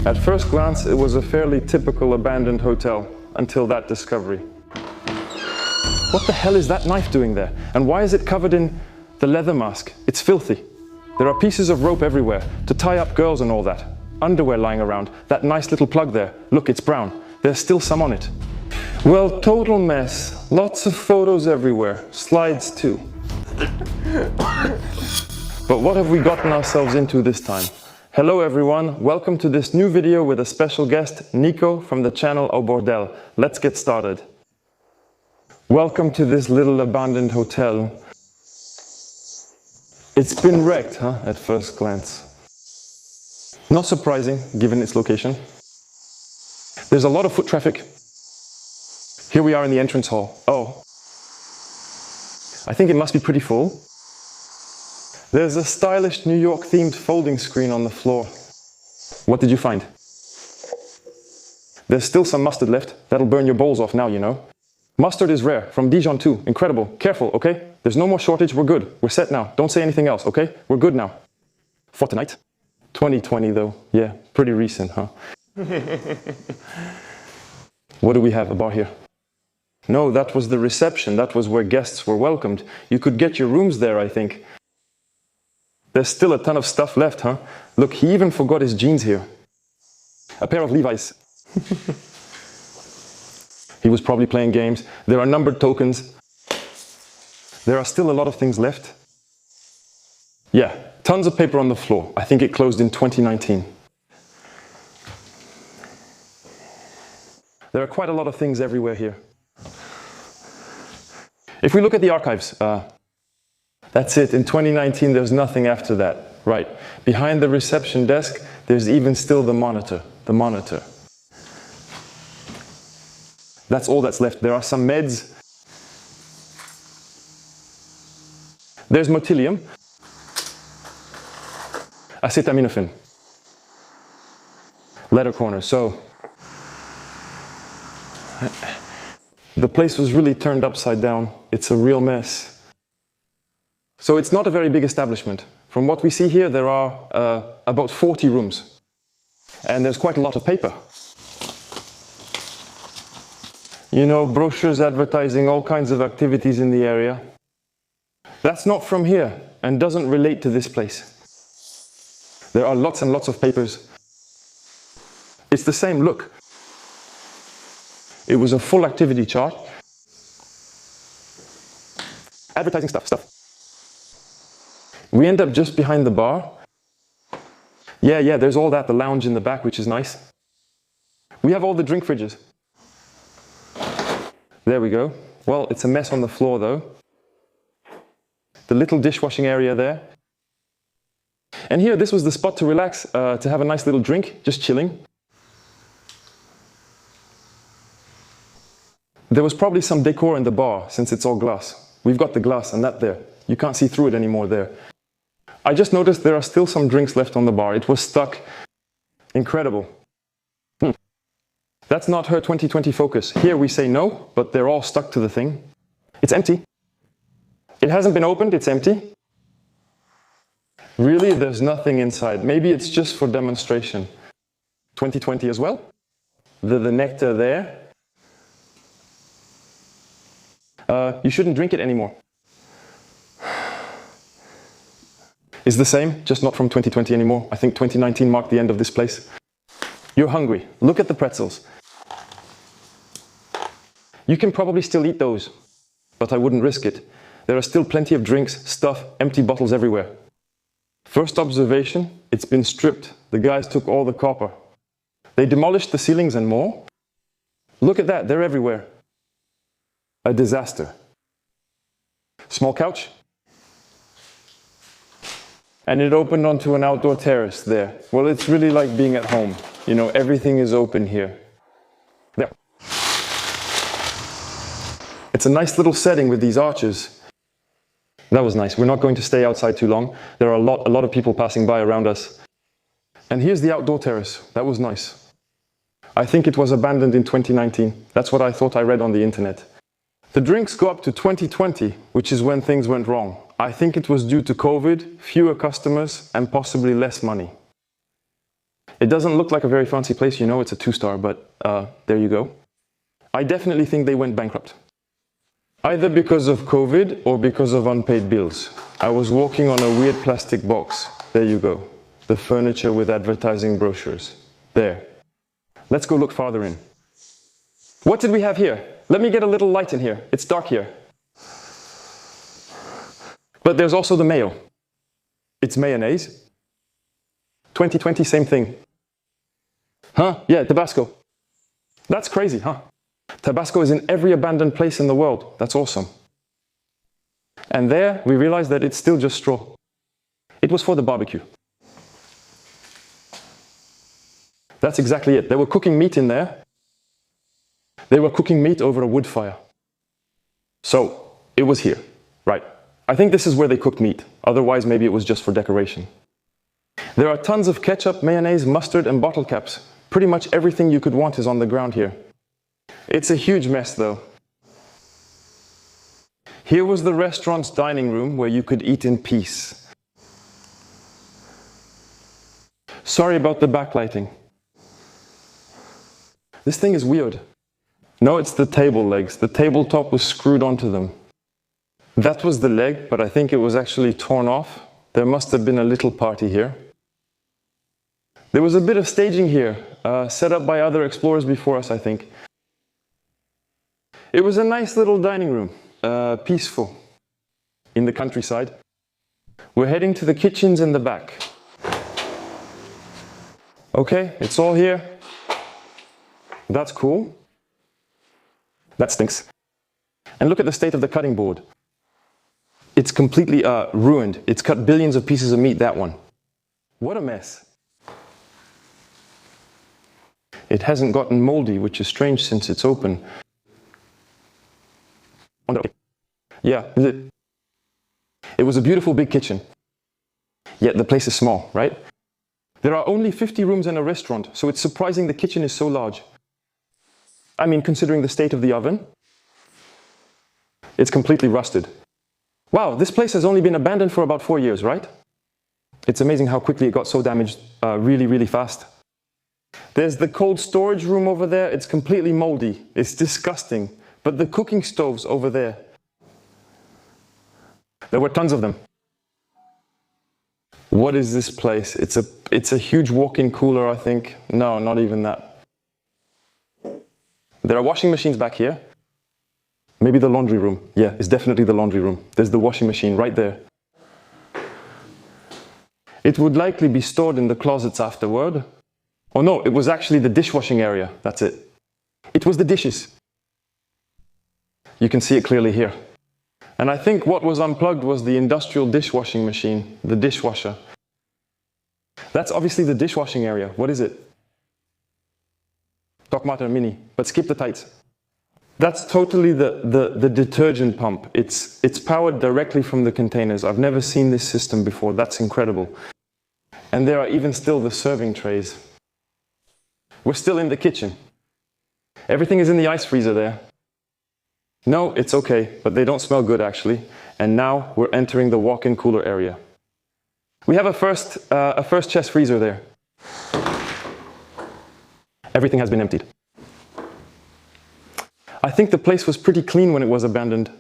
At first glance, it was a fairly typical abandoned hotel, until that discovery. What the hell is that knife doing there? And why is it covered in the leather mask? It's filthy. There are pieces of rope everywhere, to tie up girls and all that. Underwear lying around, that nice little plug there. Look, it's brown. There's still some on it. Well, total mess. Lots of photos everywhere. Slides too. But what have we gotten ourselves into this time? Hello everyone, welcome to this new video with a special guest, Nico from the channel Au Bordel. Let's get started. Welcome to this little abandoned hotel. It's been wrecked, huh, at first glance. Not surprising, given its location. There's a lot of foot traffic. Here we are in the entrance hall. Oh. I think it must be pretty full. There's a stylish New York themed folding screen on the floor. What did you find? There's still some mustard left. That'll burn your balls off now, you know. Mustard is rare, from Dijon too. Incredible. Careful, okay? There's no more shortage, we're good. We're set now. Don't say anything else, okay? We're good now. For tonight. 2020 though. Yeah, pretty recent, huh? What do we have? A bar here? No, that was the reception. That was where guests were welcomed. You could get your rooms there, I think. There's still a ton of stuff left, huh? Look, he even forgot his jeans here. A pair of Levi's. He was probably playing games. There are numbered tokens. There are still a lot of things left. Yeah, tons of paper on the floor. I think it closed in 2019. There are quite a lot of things everywhere here. If we look at the archives, that's it. In 2019, there's nothing after that. Right. Behind the reception desk, there's even still the monitor. The monitor. That's all that's left. There are some meds. There's Motilium. Acetaminophen. Letter corner. So, the place was really turned upside down. It's a real mess. So it's not a very big establishment. From what we see here, there are about 40 rooms. And there's quite a lot of paper. You know, brochures advertising all kinds of activities in the area. That's not from here and doesn't relate to this place. There are lots and lots of papers. It's the same look. It was a full activity chart. Advertising stuff. We end up just behind the bar. Yeah, there's all that, the lounge in the back, which is nice. We have all the drink fridges. There we go. Well, it's a mess on the floor though. The little dishwashing area there. And here, this was the spot to relax, to have a nice little drink, just chilling. There was probably some decor in the bar, since it's all glass. We've got the glass and that there. You can't see through it anymore there. I just noticed there are still some drinks left on the bar. It was stuck. Incredible. That's not her 2020 focus. Here we say no, but they're all stuck to the thing. It's empty. It hasn't been opened, it's empty. Really, there's nothing inside. Maybe it's just for demonstration. 2020 as well. The nectar there. You shouldn't drink it anymore. It's the same, just not from 2020 anymore. I think 2019 marked the end of this place. You're hungry. Look at the pretzels. You can probably still eat those, but I wouldn't risk it. There are still plenty of drinks, stuff, empty bottles everywhere. First observation, it's been stripped. The guys took all the copper. They demolished the ceilings and more. Look at that, they're everywhere. A disaster. Small couch. And it opened onto an outdoor terrace there. Well, it's really like being at home. You know, everything is open here. There. It's a nice little setting with these arches. That was nice. We're not going to stay outside too long. There are a lot of people passing by around us. And here's the outdoor terrace. That was nice. I think it was abandoned in 2019. That's what I thought I read on the internet. The drinks go up to 2020, which is when things went wrong. I think it was due to COVID, fewer customers, and possibly less money. It doesn't look like a very fancy place, you know, it's a 2-star, but there you go. I definitely think they went bankrupt. Either because of COVID or because of unpaid bills. I was walking on a weird plastic box. There you go. The furniture with advertising brochures. There. Let's go look farther in. What did we have here? Let me get a little light in here. It's dark here. But there's also the mayo. It's mayonnaise. 2020, same thing. Huh? Yeah, Tabasco. That's crazy, huh? Tabasco is in every abandoned place in the world. That's awesome. And there, we realized that it's still just straw. It was for the barbecue. That's exactly it. They were cooking meat in there. They were cooking meat over a wood fire. So, it was here, right? I think this is where they cooked meat. Otherwise, maybe it was just for decoration. There are tons of ketchup, mayonnaise, mustard, and bottle caps. Pretty much everything you could want is on the ground here. It's a huge mess, though. Here was the restaurant's dining room where you could eat in peace. Sorry about the backlighting. This thing is weird. No, it's the table legs. The tabletop was screwed onto them. That was the leg, but I think it was actually torn off. There must have been a little party here. There was a bit of staging here, set up by other explorers before us, I think. It was a nice little dining room, peaceful, in the countryside. We're heading to the kitchens in the back. Okay, it's all here. That's cool. That stinks. And look at the state of the cutting board. It's completely ruined. It's cut billions of pieces of meat, that one. What a mess. It hasn't gotten moldy, which is strange since it's open. Yeah, it was a beautiful big kitchen. Yet the place is small, right? There are only 50 rooms in a restaurant, so it's surprising the kitchen is so large. I mean, considering the state of the oven, it's completely rusted. Wow, this place has only been abandoned for about 4 years, right? It's amazing how quickly it got so damaged really, really fast. There's the cold storage room over there. It's completely moldy. It's disgusting. But the cooking stoves over there, there were tons of them. What is this place? It's a huge walk-in cooler, I think. No, not even that. There are washing machines back here. Maybe the laundry room. Yeah, it's definitely the laundry room. There's the washing machine right there. It would likely be stored in the closets afterward. Oh no, it was actually the dishwashing area. That's it. It was the dishes. You can see it clearly here. And I think what was unplugged was the industrial dishwashing machine, the dishwasher. That's obviously the dishwashing area. What is it? Tokmater Mini, but skip the tights. That's totally the detergent pump. It's powered directly from the containers. I've never seen this system before. That's incredible. And there are even still the serving trays. We're still in the kitchen. Everything is in the ice freezer there. No, it's okay, but they don't smell good actually. And now we're entering the walk-in cooler area. We have a first chest freezer there. Everything has been emptied. I think the place was pretty clean when it was abandoned.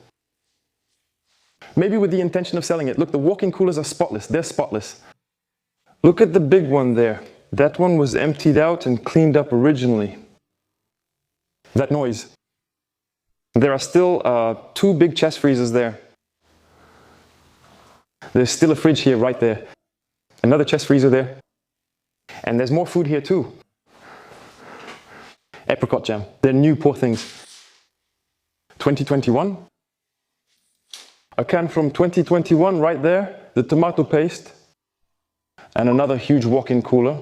Maybe with the intention of selling it. Look, the walk-in coolers are spotless. They're spotless. Look at the big one there. That one was emptied out and cleaned up originally. That noise. There are still 2 big chest freezers there. There's still a fridge here, right there. Another chest freezer there. And there's more food here too. Apricot jam. They're new, poor things. 2021. A can from 2021 right there. The tomato paste. And another huge walk-in cooler.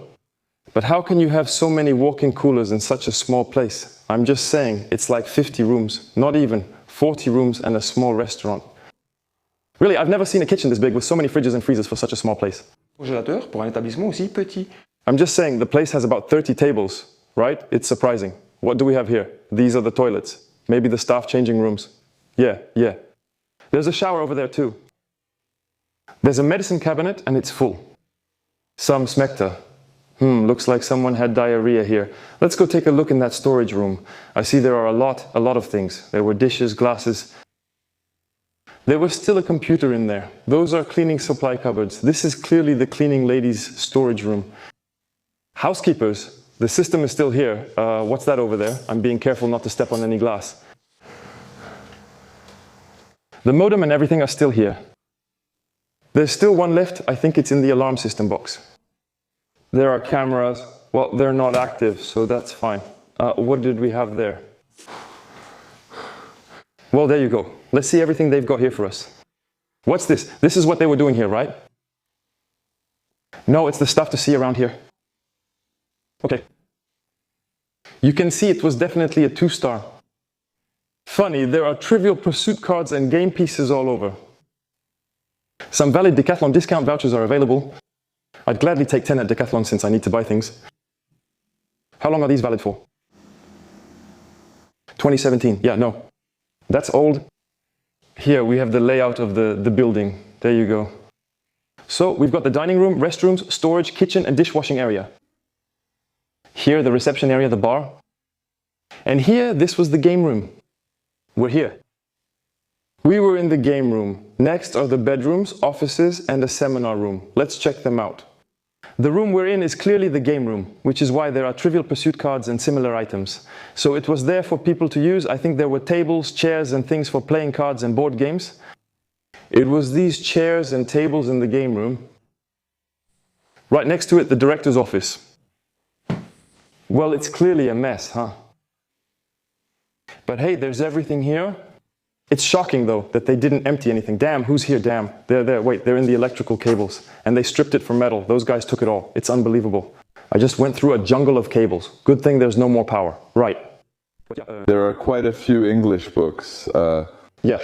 But how can you have so many walk-in coolers in such a small place? I'm just saying, it's like 50 rooms, not even 40 rooms and a small restaurant. Really, I've never seen a kitchen this big with so many fridges and freezers for such a small place. Congélateur pour un établissement aussi petit. I'm just saying, the place has about 30 tables, right? It's surprising. What do we have here? These are the toilets. Maybe the staff changing rooms. Yeah. There's a shower over there too. There's a medicine cabinet and it's full. Some smecta. Looks like someone had diarrhea here. Let's go take a look in that storage room. I see there are a lot of things. There were dishes, glasses. There was still a computer in there. Those are cleaning supply cupboards. This is clearly the cleaning lady's storage room. Housekeepers, the system is still here. What's that over there? I'm being careful not to step on any glass. The modem and everything are still here. There's still one left. I think it's in the alarm system box. There are cameras. Well, they're not active, so that's fine. What did we have there? Well, there you go. Let's see everything they've got here for us. What's this? This is what they were doing here, right? No, it's the stuff to see around here. Okay. You can see it was definitely a 2-star. Funny, there are Trivial Pursuit cards and game pieces all over. Some valid Decathlon discount vouchers are available. I'd gladly take 10 at Decathlon since I need to buy things. How long are these valid for? 2017. Yeah, no. That's old. Here we have the layout of the building. There you go. So we've got the dining room, restrooms, storage, kitchen and dishwashing area. Here the reception area, the bar. And here, this was the game room. We're here. We were in the game room. Next are the bedrooms, offices and a seminar room. Let's check them out. The room we're in is clearly the game room, which is why there are Trivial Pursuit cards and similar items. So it was there for people to use. I think there were tables, chairs and things for playing cards and board games. It was these chairs and tables in the game room. Right next to it, the director's office. Well, it's clearly a mess, huh? But hey, there's everything here. It's shocking, though, that they didn't empty anything. Damn, who's here? Damn. They're there. Wait, they're in the electrical cables. And they stripped it for metal. Those guys took it all. It's unbelievable. I just went through a jungle of cables. Good thing there's no more power. Right. There are quite a few English books. Yeah.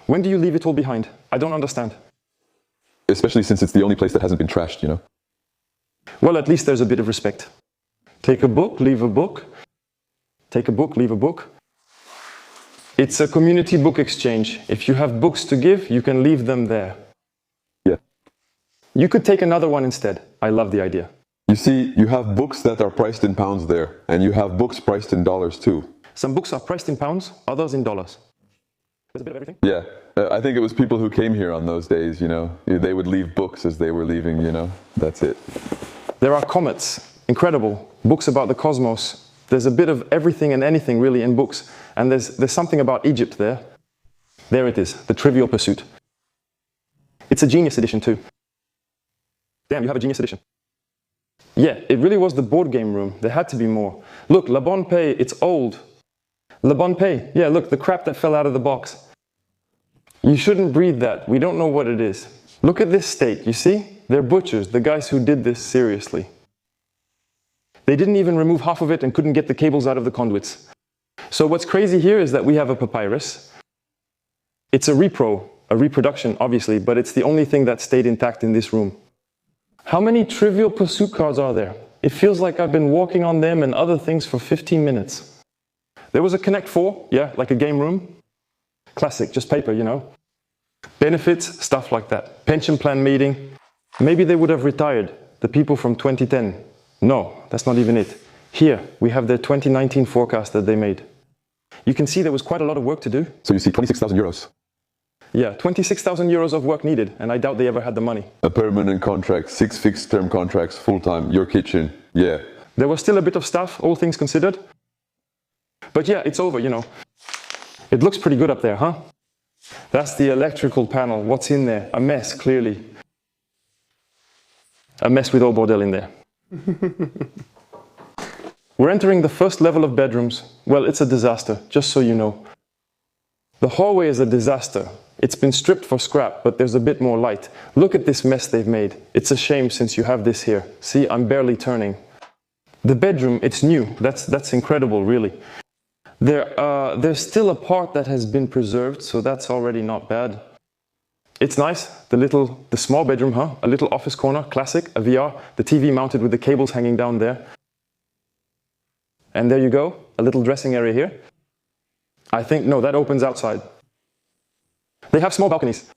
When do you leave it all behind? I don't understand. Especially since it's the only place that hasn't been trashed, you know? Well, at least there's a bit of respect. Take a book, leave a book. Take a book, leave a book. It's a community book exchange. If you have books to give, you can leave them there. Yeah. You could take another one instead. I love the idea. You see, you have books that are priced in pounds there, and you have books priced in dollars too. Some books are priced in pounds, others in dollars. There's a bit of everything. Yeah. I think it was people who came here on those days, you know. They would leave books as they were leaving, you know. That's it. There are comets. Incredible. Books about the cosmos. There's a bit of everything and anything really in books. And there's something about Egypt there. There it is, the Trivial Pursuit. It's a Genius edition too. Damn, you have a Genius edition. Yeah, it really was the board game room. There had to be more. Look, La Bonne Paix, it's old. La Bonne Paix, yeah, look, the crap that fell out of the box. You shouldn't breed that. We don't know what it is. Look at this steak, you see? They're butchers, the guys who did this seriously. They didn't even remove half of it and couldn't get the cables out of the conduits. So what's crazy here is that we have a papyrus. It's a reproduction, obviously, but it's the only thing that stayed intact in this room. How many Trivial Pursuit cards are there? It feels like I've been walking on them and other things for 15 minutes. There was a Connect 4, yeah, like a game room. Classic, just paper, you know. Benefits, stuff like that. Pension plan meeting. Maybe they would have retired, the people from 2010. No, that's not even it. Here, we have their 2019 forecast that they made. You can see there was quite a lot of work to do. So you see 26,000 euros. Yeah, 26,000 euros of work needed, and I doubt they ever had the money. A permanent contract, 6 fixed-term contracts, full-time, your kitchen, yeah. There was still a bit of stuff, all things considered. But yeah, it's over, you know. It looks pretty good up there, huh? That's the electrical panel. What's in there? A mess, clearly. A mess with all bordel in there. We're entering the first level of bedrooms. Well, it's a disaster, just so you know. The hallway is a disaster. It's been stripped for scrap, but there's a bit more light. Look at this mess they've made. It's a shame since you have this here. See, I'm barely turning. The bedroom, it's new. That's incredible, really. There's still a part that has been preserved, so that's already not bad. It's nice, the small bedroom, huh? A little office corner, classic, a VR, the TV mounted with the cables hanging down there. And there you go, a little dressing area here. I think, no, that opens outside. They have small balconies.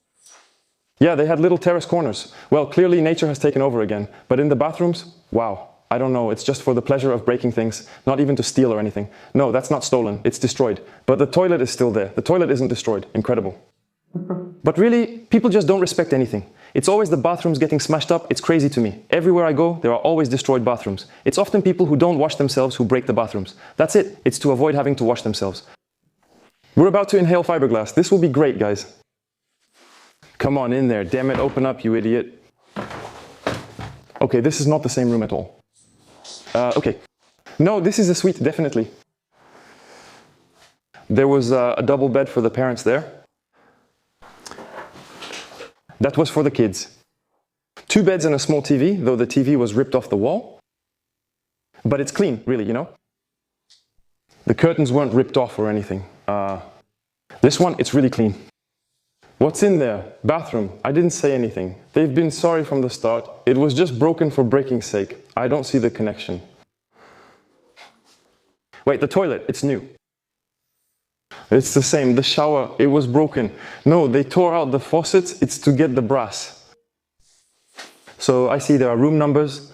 Yeah, they had little terrace corners. Well, clearly nature has taken over again. But in the bathrooms, wow, I don't know, it's just for the pleasure of breaking things, not even to steal or anything. No, that's not stolen, it's destroyed. But the toilet is still there. The toilet isn't destroyed. Incredible. But really, people just don't respect anything. It's always the bathrooms getting smashed up. It's crazy to me. Everywhere I go, there are always destroyed bathrooms. It's often people who don't wash themselves who break the bathrooms. That's it. It's to avoid having to wash themselves. We're about to inhale fiberglass. This will be great, guys. Come on in there. Damn it, open up, you idiot. Okay, this is not the same room at all. Okay. No, this is a suite, definitely. There was a double bed for the parents there. That was for the kids. 2 beds and a small TV, though the TV was ripped off the wall. But it's clean, really, you know? The curtains weren't ripped off or anything. This one, it's really clean. What's in there? Bathroom. I didn't say anything. They've been sorry from the start. It was just broken for breaking's sake. I don't see the connection. Wait, the toilet, it's new. It's the same, the shower, it was broken. No, they tore out the faucets, it's to get the brass. So I see there are room numbers.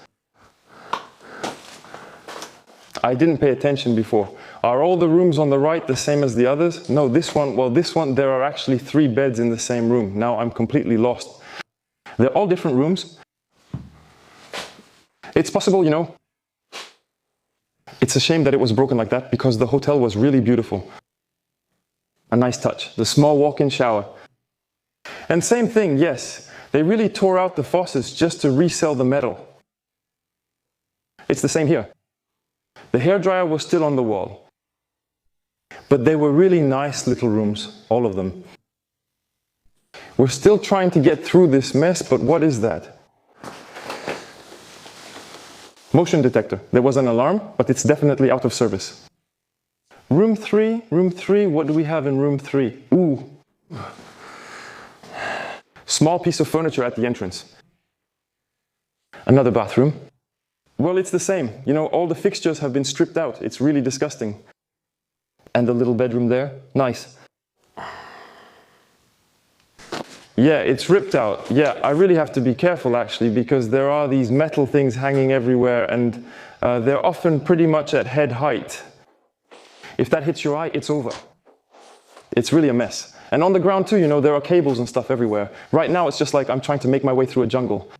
I didn't pay attention before. Are all the rooms on the right the same as the others? No, this one, there are actually 3 beds in the same room. Now I'm completely lost. They're all different rooms. It's possible, you know. It's a shame that it was broken like that because the hotel was really beautiful. A nice touch. The small walk-in shower. And same thing, yes. They really tore out the faucets just to resell the metal. It's the same here. The hairdryer was still on the wall. But they were really nice little rooms, all of them. We're still trying to get through this mess, but what is that? Motion detector. There was an alarm, but it's definitely out of service. Room 3, what do we have in room 3? Ooh. Small piece of furniture at the entrance. Another bathroom. Well, it's the same. You know, all the fixtures have been stripped out. It's really disgusting. And the little bedroom there, nice. Yeah, it's ripped out. Yeah, I really have to be careful actually because there are these metal things hanging everywhere and they're often pretty much at head height. If that hits your eye, it's over. It's really a mess. And on the ground too, you know, there are cables and stuff everywhere. Right now, it's just like I'm trying to make my way through a jungle.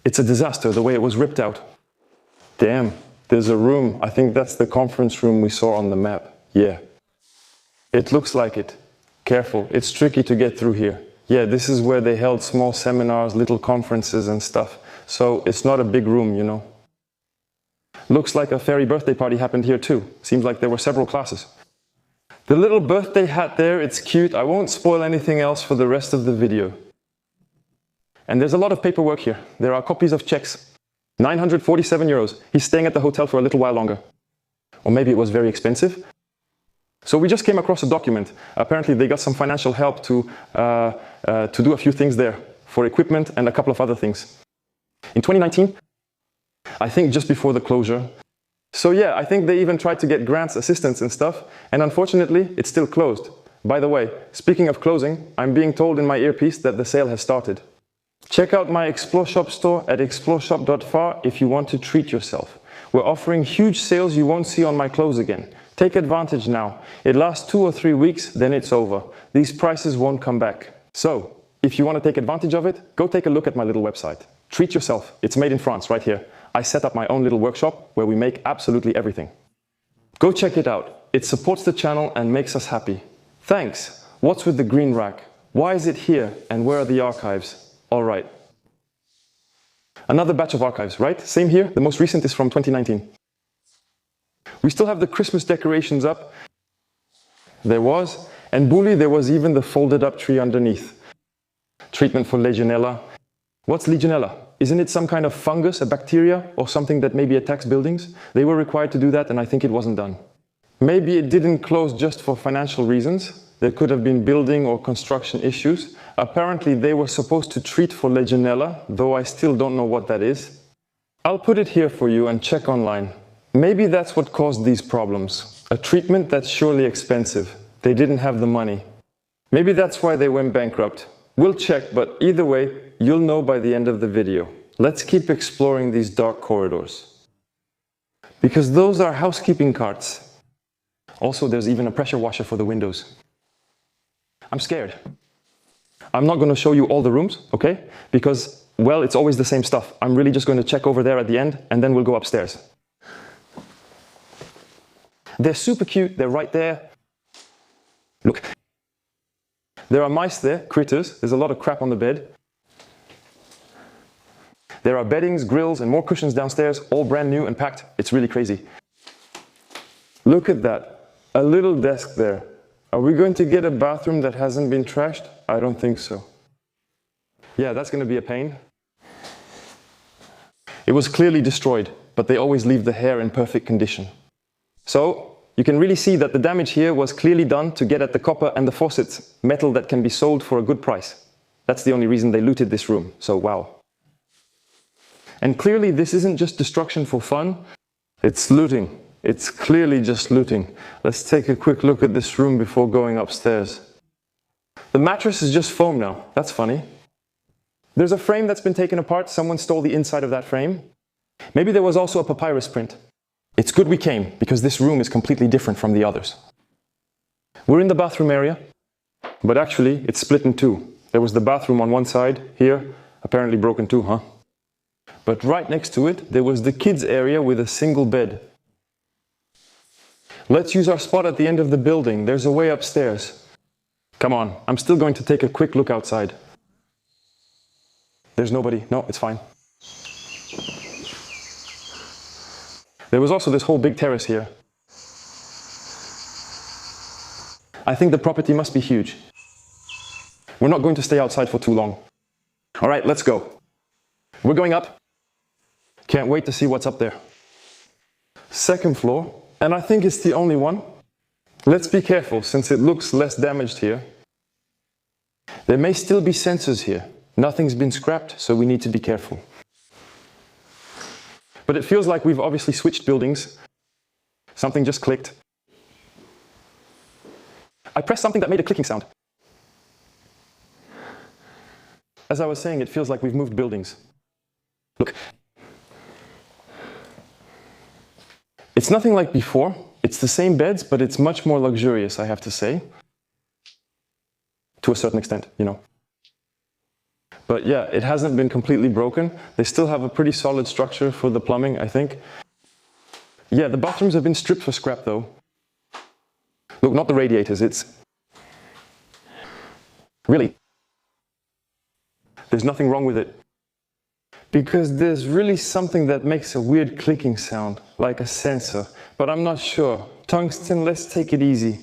It's a disaster, the way it was ripped out. Damn, there's a room. I think that's the conference room we saw on the map. Yeah. It looks like it. Careful, it's tricky to get through here. Yeah, this is where they held small seminars, little conferences and stuff. So it's not a big room, you know. Looks like a fairy birthday party happened here too. Seems like there were several classes. The little birthday hat there, it's cute. I won't spoil anything else for the rest of the video. And there's a lot of paperwork here. There are copies of checks. 947 euros. He's staying at the hotel for a little while longer. Or maybe it was very expensive. So we just came across a document. Apparently they got some financial help to do a few things there for equipment and a couple of other things. In 2019, I think just before the closure. So yeah, I think they even tried to get grants, assistance and stuff, and unfortunately, it's still closed. By the way, speaking of closing, I'm being told in my earpiece that the sale has started. Check out my Explore Shop store at exploreshop.far if you want to treat yourself. We're offering huge sales you won't see on my clothes again. Take advantage now. It lasts 2 or 3 weeks, then it's over. These prices won't come back. So, if you want to take advantage of it, go take a look at my little website. Treat yourself. It's made in France, right here. I set up my own little workshop where we make absolutely everything. Go check it out. It supports the channel and makes us happy. Thanks. What's with the green rack? Why is it here? And where are the archives? All right. Another batch of archives, right? Same here. The most recent is from 2019. We still have the Christmas decorations up. There was. And Bully, there was even the folded up tree underneath. Treatment for Legionella. What's Legionella? Isn't it some kind of fungus, a bacteria, or something that maybe attacks buildings? They were required to do that, and I think it wasn't done. Maybe it didn't close just for financial reasons. There could have been building or construction issues. Apparently, they were supposed to treat for Legionella, though I still don't know what that is. I'll put it here for you and check online. Maybe that's what caused these problems. A treatment that's surely expensive. They didn't have the money. Maybe that's why they went bankrupt. We'll check, but either way, you'll know by the end of the video. let's keep exploring these dark corridors. Because those are housekeeping carts. Also, there's even a pressure washer for the windows. I'm scared. I'm not going to show you all the rooms, okay? Because, well, it's always the same stuff. I'm really just going to check over there at the end, and then we'll go upstairs. They're super cute. They're right there. Look. There are mice there, critters. There's a lot of crap on the bed. There are beddings, grills, and more cushions downstairs, all brand new and packed. It's really crazy. Look at that. A little desk there. Are we going to get a bathroom that hasn't been trashed? I don't think so. Yeah, that's going to be a pain. It was clearly destroyed, but they always leave the hair in perfect condition. So, you can really see that the damage here was clearly done to get at the copper and the faucets, metal that can be sold for a good price. That's the only reason they looted this room, so wow. And clearly this isn't just destruction for fun, it's looting. It's clearly just looting. Let's take a quick look at this room before going upstairs. The mattress is just foam now, that's funny. There's a frame that's been taken apart, someone stole the inside of that frame. Maybe there was also a papyrus print. It's good we came, because this room is completely different from the others. We're in the bathroom area, but actually it's split in two. There was the bathroom on one side, here, apparently broken too, huh? But right next to it, there was the kids' area with a single bed. Let's use our spot at the end of the building. There's a way upstairs. Come on, I'm still going to take a quick look outside. There's nobody. No, it's fine. There was also this whole big terrace here. I think the property must be huge. We're not going to stay outside for too long. All right, let's go. We're going up. Can't wait to see what's up there. Second floor, and I think it's the only one. Let's be careful, since it looks less damaged here. There may still be sensors here. Nothing's been scrapped, so we need to be careful. But it feels like we've obviously switched buildings. Something just clicked. I pressed something that made a clicking sound. As I was saying, it feels like we've moved buildings. Look. It's nothing like before. It's the same beds, but it's much more luxurious, I have to say. To a certain extent, you know. But yeah, it hasn't been completely broken. They still have a pretty solid structure for the plumbing, I think. Yeah, the bathrooms have been stripped for scrap though. Look, not the radiators, it's... Really? There's nothing wrong with it. Because there's really something that makes a weird clicking sound, like a sensor. But I'm not sure. Tungsten, let's take it easy.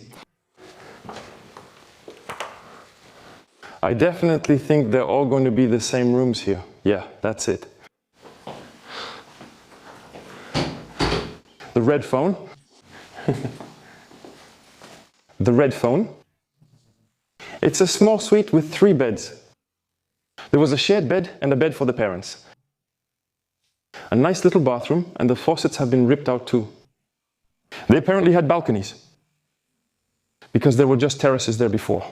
I definitely think they're all going to be the same rooms here. Yeah, that's it. The red phone. The red phone. It's a small suite with 3 beds. There was a shared bed and a bed for the parents. A nice little bathroom, and the faucets have been ripped out too. They apparently had balconies, because there were just terraces there before.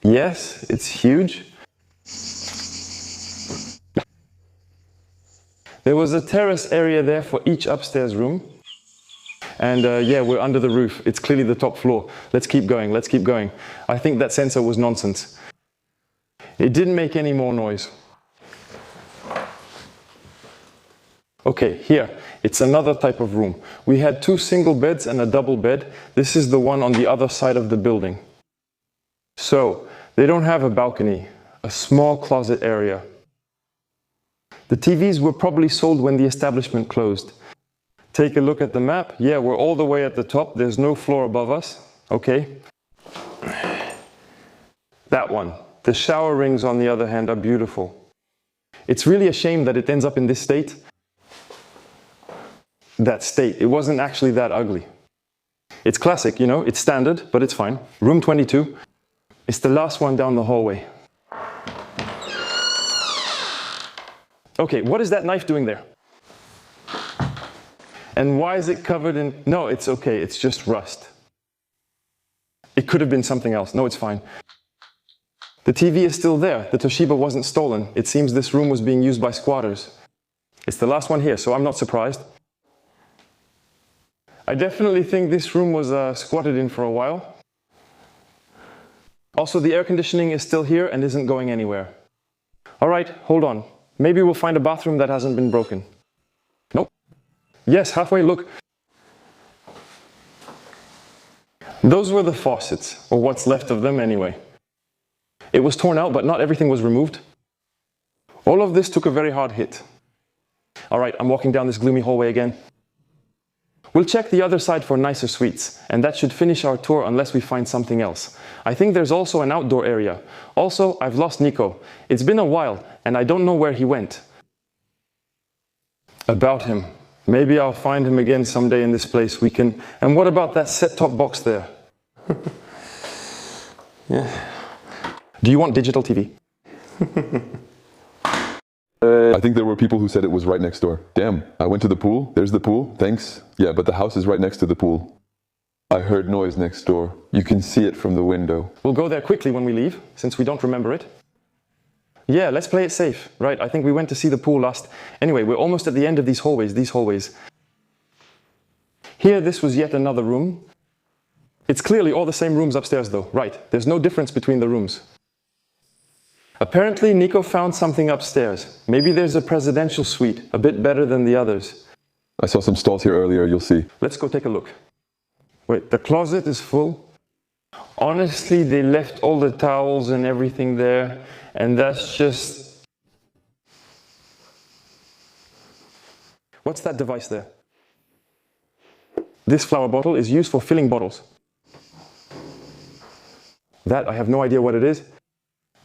Yes, it's huge. There was a terrace area there for each upstairs room. And yeah, we're under the roof. It's clearly the top floor. Let's keep going, let's keep going. I think that sensor was nonsense. It didn't make any more noise. Okay, here, it's another type of room. We had 2 single beds and a double bed. This is the one on the other side of the building. So, they don't have a balcony, a small closet area. The TVs were probably sold when the establishment closed. Take a look at the map. Yeah, we're all the way at the top. There's no floor above us. Okay. That one. The shower rings, on the other hand, are beautiful. It's really a shame that it ends up in this state. That state. It wasn't actually that ugly. It's classic, you know, it's standard, but it's fine. Room 22. It's the last one down the hallway. Okay, what is that knife doing there? And why is it covered in... No, it's okay, it's just rust. It could have been something else. No, it's fine. The TV is still there. The Toshiba wasn't stolen. It seems this room was being used by squatters. It's the last one here, so I'm not surprised. I definitely think this room was squatted in for a while. Also, the air conditioning is still here and isn't going anywhere. All right, hold on. Maybe we'll find a bathroom that hasn't been broken. Nope. Yes, halfway, look. Those were the faucets, or what's left of them anyway. It was torn out, but not everything was removed. All of this took a very hard hit. All right, I'm walking down this gloomy hallway again. We'll check the other side for nicer suites, and that should finish our tour unless we find something else. I think there's also an outdoor area. Also, I've lost Nico. It's been a while, and I don't know where he went. About him. Maybe I'll find him again someday in this place. We can... And what about that set-top box there? Yeah. Do you want digital TV? I think there were people who said it was right next door. Damn, I went to the pool. There's the pool. Thanks. Yeah, but the house is right next to the pool. I heard noise next door. You can see it from the window. We'll go there quickly when we leave, since we don't remember it. Yeah, let's play it safe. Right, I think we went to see the pool last. Anyway, we're almost at the end of these hallways. Here, this was yet another room. It's clearly all the same rooms upstairs though. Right, there's no difference between the rooms. Apparently, Nico found something upstairs. Maybe there's a presidential suite, a bit better than the others. I saw some stalls here earlier, you'll see. Let's go take a look. Wait, the closet is full. Honestly, they left all the towels and everything there, and that's just... What's that device there? This flower bottle is used for filling bottles. That, I have no idea what it is.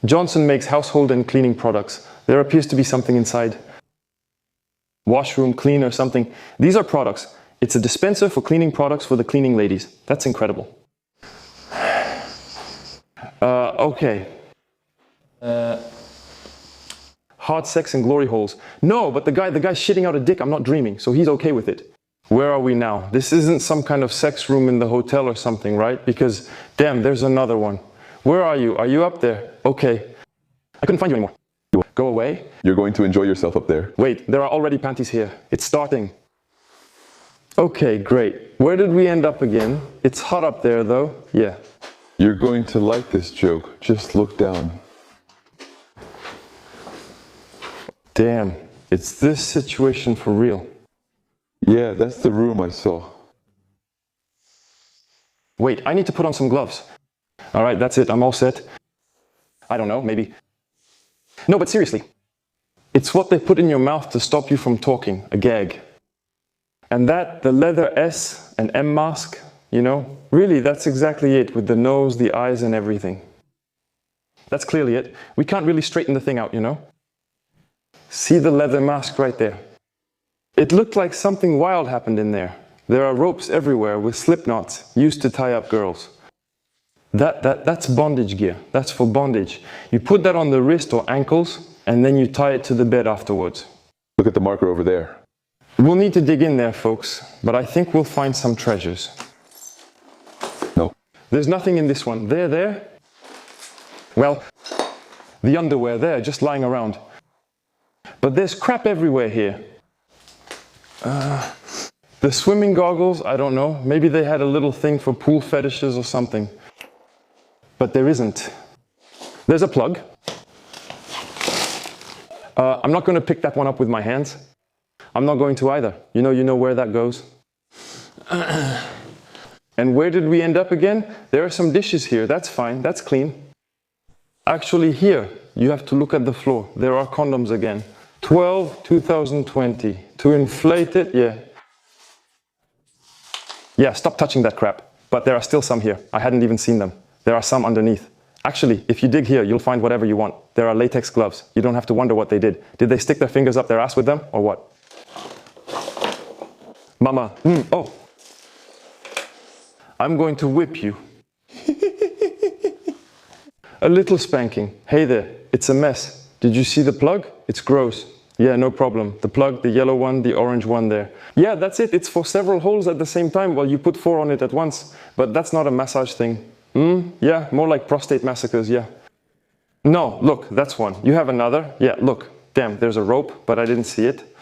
Johnson makes household and cleaning products. There appears to be something inside. Washroom cleaner, something. These are products. It's a dispenser for cleaning products for the cleaning ladies. That's incredible. Okay. Hard sex and glory holes. No, but the guy's shitting out a dick. I'm not dreaming, so he's okay with it. Where are we now? This isn't some kind of sex room in the hotel or something, right? Because, damn, there's another one. Where are you? Are you up there? Okay. I couldn't find you anymore. Go away. You're going to enjoy yourself up there. Wait, there are already panties here. It's starting. Okay, great. Where did we end up again? It's hot up there, though. Yeah. You're going to like this joke. Just look down. Damn, it's this situation for real. Yeah, that's the room I saw. Wait, I need to put on some gloves. All right, that's it. I'm all set. I don't know, maybe. No, but seriously. It's what they put in your mouth to stop you from talking, a gag. And that, the leather S and M mask, you know, really, that's exactly it, with the nose, the eyes, and everything. That's clearly it. We can't really straighten the thing out, you know? See the leather mask right there. It looked like something wild happened in there. There are ropes everywhere with slip knots used to tie up girls. That's bondage gear. That's for bondage. You put that on the wrist or ankles, and then you tie it to the bed afterwards. Look at the marker over there. We'll need to dig in there, folks, but I think we'll find some treasures. No. There's nothing in this one. There? Well, the underwear there, just lying around. But there's crap everywhere here. The swimming goggles, I don't know. Maybe they had a little thing for pool fetishes or something. But there isn't. There's a plug. I'm not going to pick that one up with my hands. I'm not going to either. You know where that goes. And where did we end up again? There are some dishes here. That's fine. That's clean. Actually, here, you have to look at the floor. There are condoms again. 12/2020. To inflate it, yeah. Yeah, stop touching that crap. But there are still some here. I hadn't even seen them. There are some underneath. Actually, if you dig here, you'll find whatever you want. There are latex gloves. You don't have to wonder what they did. Did they stick their fingers up their ass with them, or what? Mama, oh. I'm going to whip you. A little spanking. Hey there, it's a mess. Did you see the plug? It's gross. Yeah, no problem. The plug, the yellow one, the orange one there. Yeah, that's it. It's for several holes at the same time. Well, you put 4 on it at once. But that's not a massage thing. Yeah, more like prostate massacres, yeah. No, look, that's one. You have another. Yeah, look. Damn, there's a rope, but I didn't see it.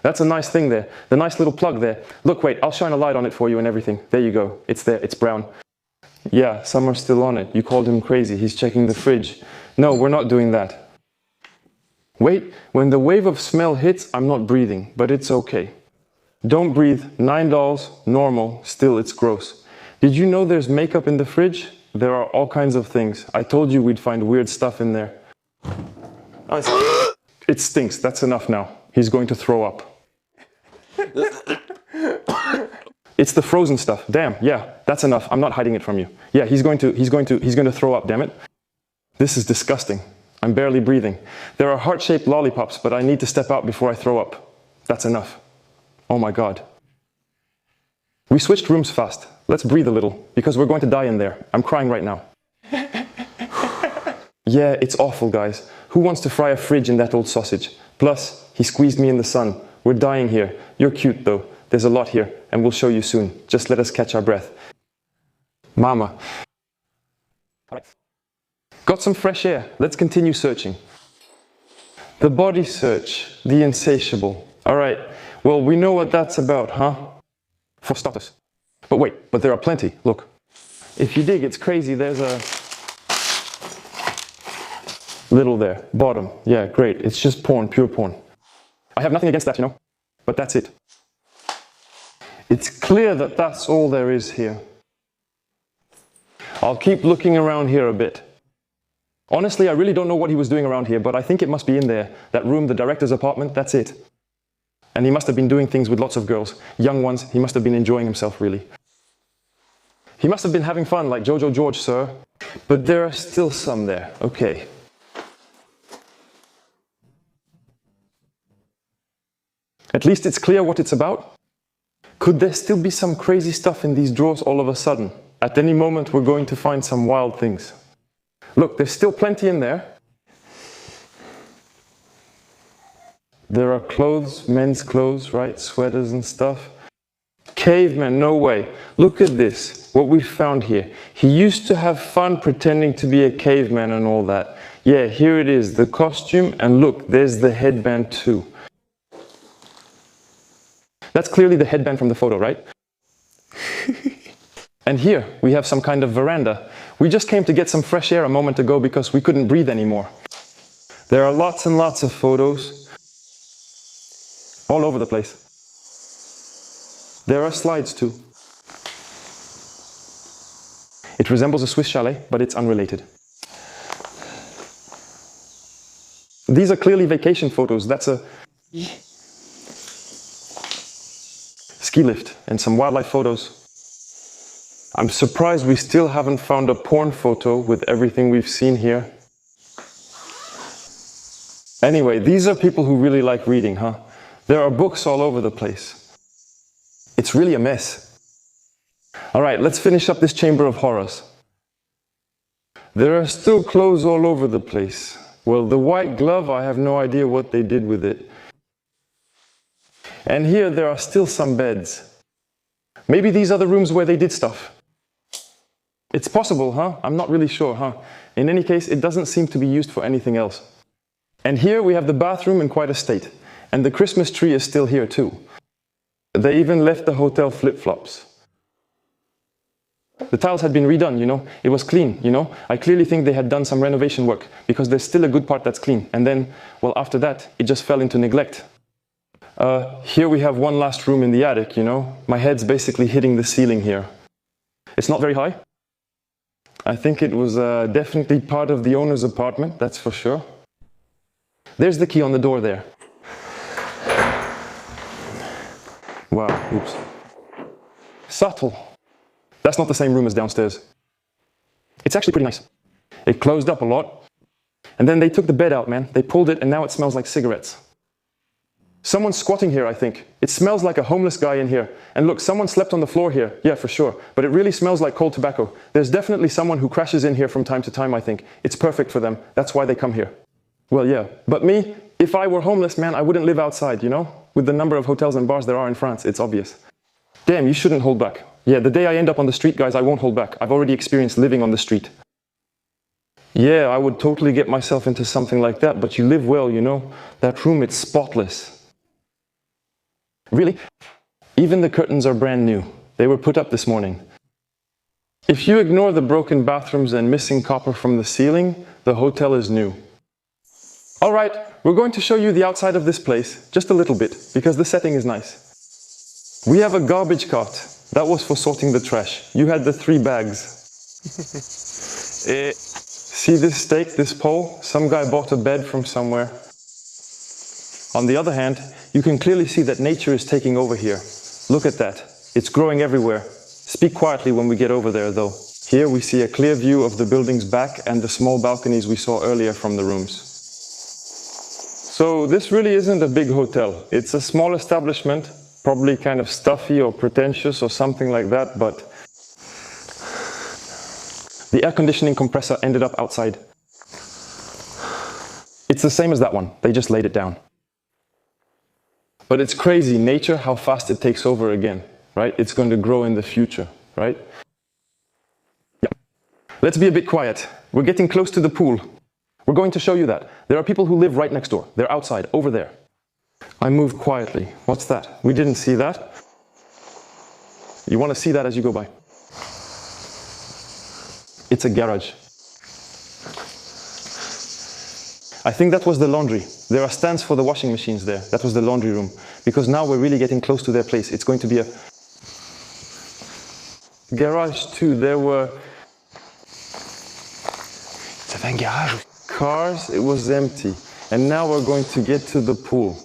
That's a nice thing there. The nice little plug there. Look, wait, I'll shine a light on it for you and everything. There you go. It's there. It's brown. Yeah, some are still on it. You called him crazy. He's checking the fridge. No, we're not doing that. Wait, when the wave of smell hits, I'm not breathing, but it's okay. Don't breathe. $9, normal, still it's gross. Did you know there's makeup in the fridge? There are all kinds of things. I told you we'd find weird stuff in there. It stinks. That's enough now. He's going to throw up. It's the frozen stuff. Damn, yeah, that's enough. I'm not hiding it from you. Yeah, he's going to throw up, damn it. This is disgusting. I'm barely breathing. There are heart-shaped lollipops, but I need to step out before I throw up. That's enough. Oh my God. We switched rooms fast. Let's breathe a little, because we're going to die in there. I'm crying right now. Yeah, it's awful, guys. Who wants to fry a fridge in that old sausage? Plus, he squeezed me in the sun. We're dying here. You're cute, though. There's a lot here, and we'll show you soon. Just let us catch our breath. Mama. All right. Got some fresh air. Let's continue searching. The body search. The insatiable. All right. Well, we know what that's about, huh? For starters. But wait, but there are plenty. Look. If you dig, it's crazy. There's a little there. Bottom. Yeah, great. It's just porn, pure porn. I have nothing against that, you know. But that's it. It's clear that that's all there is here. I'll keep looking around here a bit. Honestly, I really don't know what he was doing around here, but I think it must be in there. That room, the director's apartment, that's it. And he must have been doing things with lots of girls. Young ones, he must have been enjoying himself, really. He must have been having fun, like Jojo George, sir. But there are still some there. Okay. At least it's clear what it's about. Could there still be some crazy stuff in these drawers all of a sudden? At any moment, we're going to find some wild things. Look, there's still plenty in there. There are clothes, men's clothes, right? Sweaters and stuff. Caveman, no way. Look at this, what we found here. He used to have fun pretending to be a caveman and all that. Yeah, here it is, the costume, and look, there's the headband too. That's clearly the headband from the photo, right? And here, we have some kind of veranda. We just came to get some fresh air a moment ago because we couldn't breathe anymore. There are lots and lots of photos. All over the place. There are slides too. It resembles a Swiss chalet, but it's unrelated. These are clearly vacation photos. That's a ski lift and some wildlife photos. I'm surprised we still haven't found a porn photo with everything we've seen here. Anyway, these are people who really like reading, huh? There are books all over the place. It's really a mess. All right, let's finish up this chamber of horrors. There are still clothes all over the place. Well, the white glove, I have no idea what they did with it. And here there are still some beds. Maybe these are the rooms where they did stuff. It's possible, huh? I'm not really sure, huh? In any case, it doesn't seem to be used for anything else. And here we have the bathroom in quite a state. And the Christmas tree is still here too. They even left the hotel flip-flops. The tiles had been redone, you know. It was clean, you know. I clearly think they had done some renovation work because there's still a good part that's clean. And then, well, after that, it just fell into neglect. Here we have one last room in the attic, you know. My head's basically hitting the ceiling here. It's not very high. I think it was definitely part of the owner's apartment, that's for sure. There's the key on the door there. Wow, oops. Subtle. That's not the same room as downstairs. It's actually pretty nice. It closed up a lot. And then they took the bed out, man. They pulled it and now it smells like cigarettes. Someone's squatting here, I think. It smells like a homeless guy in here. And look, someone slept on the floor here. Yeah, for sure. But it really smells like cold tobacco. There's definitely someone who crashes in here from time to time, I think. It's perfect for them. That's why they come here. Well, yeah. But me, if I were homeless, man, I wouldn't live outside, you know? With the number of hotels and bars there are in France, it's obvious. Damn, you shouldn't hold back. Yeah, the day I end up on the street, guys, I won't hold back. I've already experienced living on the street. Yeah, I would totally get myself into something like that, but you live well, you know. That room, it's spotless. Really? Even the curtains are brand new. They were put up this morning. If you ignore the broken bathrooms and missing copper from the ceiling, the hotel is new. All right, we're going to show you the outside of this place, just a little bit, because the setting is nice. We have a garbage cart. That was for sorting the trash. You had the 3 bags. See this stake, this pole? Some guy bought a bed from somewhere. On the other hand, you can clearly see that nature is taking over here. Look at that. It's growing everywhere. Speak quietly when we get over there, though. Here we see a clear view of the building's back and the small balconies we saw earlier from the rooms. So this really isn't a big hotel. It's a small establishment, probably kind of stuffy or pretentious or something like that, but the air conditioning compressor ended up outside. It's the same as that one. They just laid it down. But it's crazy, nature, how fast it takes over again, right? It's going to grow in the future, right? Yeah. Let's be a bit quiet. We're getting close to the pool. We're going to show you that. There are people who live right next door. They're outside, over there. I moved quietly. What's that? We didn't see that. You want to see that as you go by. It's a garage. I think that was the laundry. There are stands for the washing machines there. That was the laundry room. Because now we're really getting close to their place. It's going to be a garage too. There were cars. It was empty. And now we're going to get to the pool.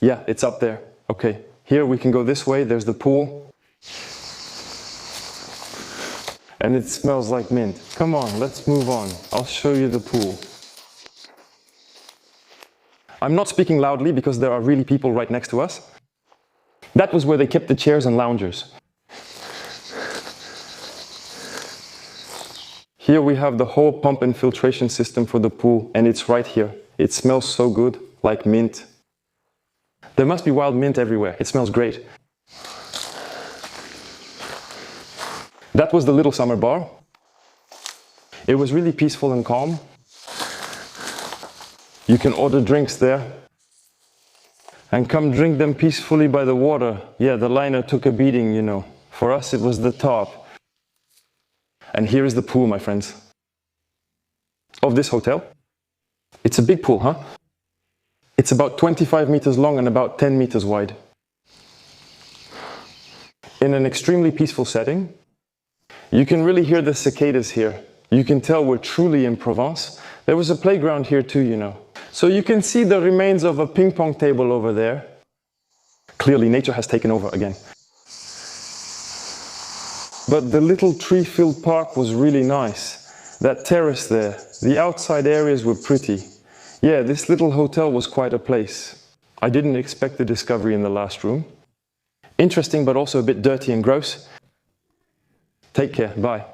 Yeah, it's up there. Okay. Here we can go this way, there's the pool. And it smells like mint. Come on, let's move on. I'll show you the pool. I'm not speaking loudly because there are really people right next to us. That was where they kept the chairs and loungers. Here we have the whole pump and filtration system for the pool, and it's right here. It smells so good, like mint. There must be wild mint everywhere. It smells great. That was the little summer bar. It was really peaceful and calm. You can order drinks there. And come drink them peacefully by the water. Yeah, the liner took a beating, you know. For us, it was the top. And here is the pool, my friends. Of this hotel. It's a big pool, huh? It's about 25 meters long and about 10 meters wide. In an extremely peaceful setting. You can really hear the cicadas here. You can tell we're truly in Provence. There was a playground here too, you know. So you can see the remains of a ping pong table over there. Clearly nature has taken over again. But the little tree-filled park was really nice. That terrace there, the outside areas were pretty. Yeah, this little hotel was quite a place. I didn't expect the discovery in the last room. Interesting, but also a bit dirty and gross. Take care, bye.